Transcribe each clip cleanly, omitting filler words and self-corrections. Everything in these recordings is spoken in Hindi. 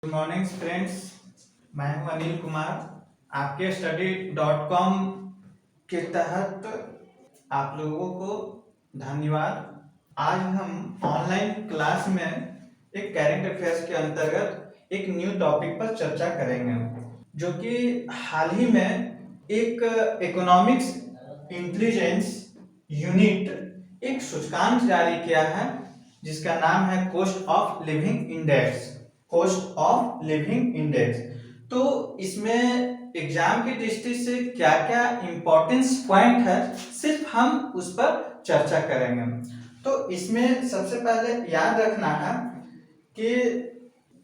Good morning friends. मैं हूं अनिल कुमार। आपके study.com के तहत आप लोगों को धन्यवाद। आज हम ऑनलाइन क्लास में एक करेंट अफेयर्स के अंतर्गत एक न्यू टॉपिक पर चर्चा करेंगे, जो कि हाल ही में एक इकोनॉमिक्स इंटेलिजेंस यूनिट एक सूचकांक जारी किया है, जिसका नाम है cost of living index. Cost of living index. तो इसमें एग्जाम की दृष्टि से क्या क्या इंपॉर्टेंस पॉइंट है, सिर्फ हम उस पर चर्चा करेंगे। तो इसमें सबसे पहले याद रखना है कि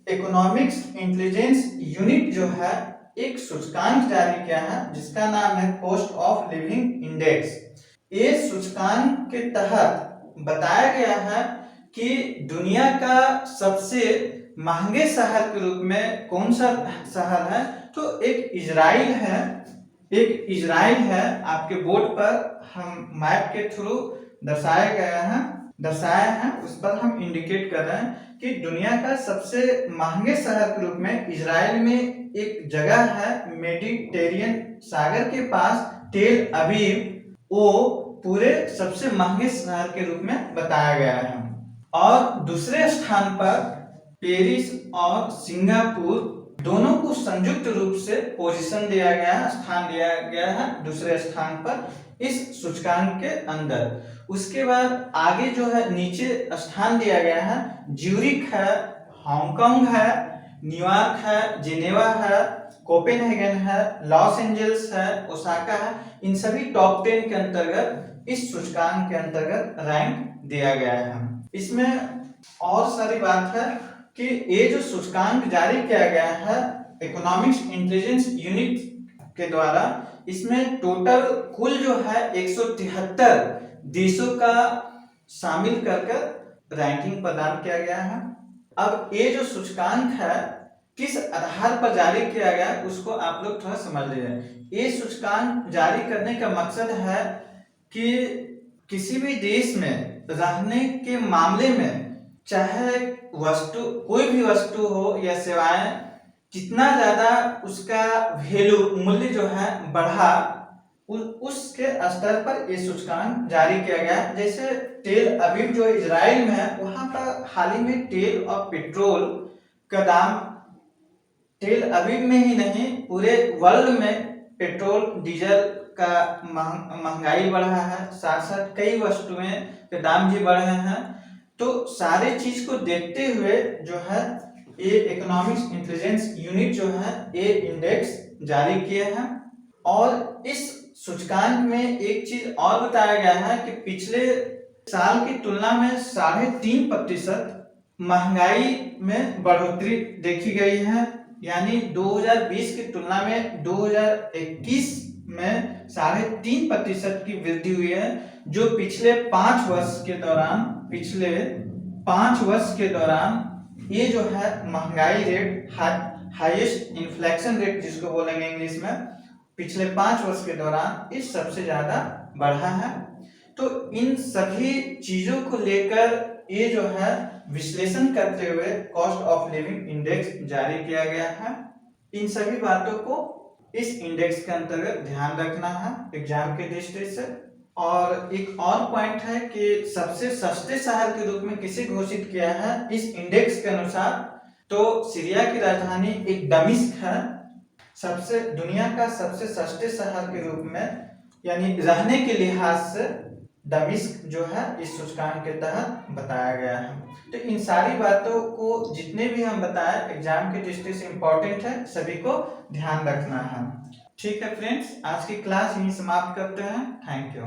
इकोनॉमिक्स इंटेलिजेंस यूनिट जो है एक सूचकांक जारी किया है, जिसका नाम है कॉस्ट ऑफ लिविंग इंडेक्स। ये सूचकांक के तहत बताया गया है कि दुनिया का सबसे महंगे शहर के रूप में कौन सा शहर है। तो एक इजराइल है। आपके बोर्ड पर हम मैप के थ्रू दर्शाया है, उस पर हम इंडिकेट कर रहे हैं कि दुनिया का सबसे महंगे शहर के रूप में इजराइल में एक जगह है, मेडिटेरियन सागर के पास टेल अवीव। वो पूरे सबसे महंगे शहर के रूप में बताया गया है। और दूसरे स्थान पर पेरिस और सिंगापुर दोनों को संयुक्त रूप से पोजीशन दिया गया है, स्थान दिया गया है दूसरे स्थान पर इस सूचकांक के अंदर। उसके बाद आगे जो है नीचे स्थान दिया गया है, ज्यूरिख है, हांगकांग है, न्यूयॉर्क है, जिनेवा है, कोपेनहेगन है, लॉस एंजल्स है, ओसाका है। इन सभी टॉप 10 के अंतर्गत इस सूचकांक के अंतर्गत रैंक दिया गया है। इसमें और सारी बात है कि ये जो सूचकांक जारी किया गया है इकोनॉमिक्स इंटेलिजेंस यूनिट के द्वारा, इसमें टोटल कुल जो है 173 देशों का शामिल कर रैंकिंग प्रदान किया गया है। अब ये जो सूचकांक है किस आधार पर जारी किया गया है, उसको आप लोग थोड़ा समझ लीजिए। ये सूचकांक जारी करने का मकसद है कि किसी भी देश में रहने के मामले में, चाहे कोई भी वस्तु हो या सेवाएं, जितना ज्यादा उसका मूल्य जो है बढ़ा, उसके स्तर पर ये सूचकांक जारी किया गया है। जैसे टेल अवीव जो इजराइल में है, वहां पर हाल ही में तेल और पेट्रोल का दाम, तेल अवीव में ही नहीं पूरे वर्ल्ड में पेट्रोल डीजल का महंगाई बढ़ा है, साथ साथ कई वस्तुएं के दाम भी बढ़े हैं। तो सारे चीज को देखते हुए जो है ये इकोनॉमिक्स इंटेलिजेंस यूनिट जो है ये इंडेक्स जारी किए हैं। और इस सूचकांक में एक चीज और बताया गया है कि पिछले साल की तुलना में 3.5% महंगाई में बढ़ोतरी देखी गई है। यानी 2020 की तुलना में 2021 में 3.5% की वृद्धि हुई है, जो पिछले 5 वर्ष के दौरान ये जो है महंगाई रेट, हाईएस्ट इन्फ्लेशन रेट जिसको बोलेंगे इंग्लिश में, पिछले 5 वर्ष के दौरान इस सबसे ज्यादा बढ़ा है। तो इन सभी चीजों को लेकर ये जो है विश्लेषण करते हुए कॉस्ट ऑफ लिविंग इंडेक्स जारी किया गया है। इन सभी बातों को इस इंडेक्स के अंतर्गत ध्यान रखना है एग्जाम की दृष्टि से। और एक और पॉइंट है कि सबसे सस्ते शहर के रूप में किसे घोषित किया है इस इंडेक्स के अनुसार, तो सीरिया की राजधानी एक दमिश्क है। दुनिया का सबसे सस्ते शहर के रूप में, यानी रहने के लिहाज से दमिश्क जो है इस सूचकांक के तहत बताया गया है। तो इन सारी बातों को जितने भी हम बताएं एग्जाम की दृष्टि से इम्पोर्टेंट है, सभी को ध्यान रखना है। ठीक है फ्रेंड्स, आज की क्लास यहीं समाप्त करते हैं। Thank you.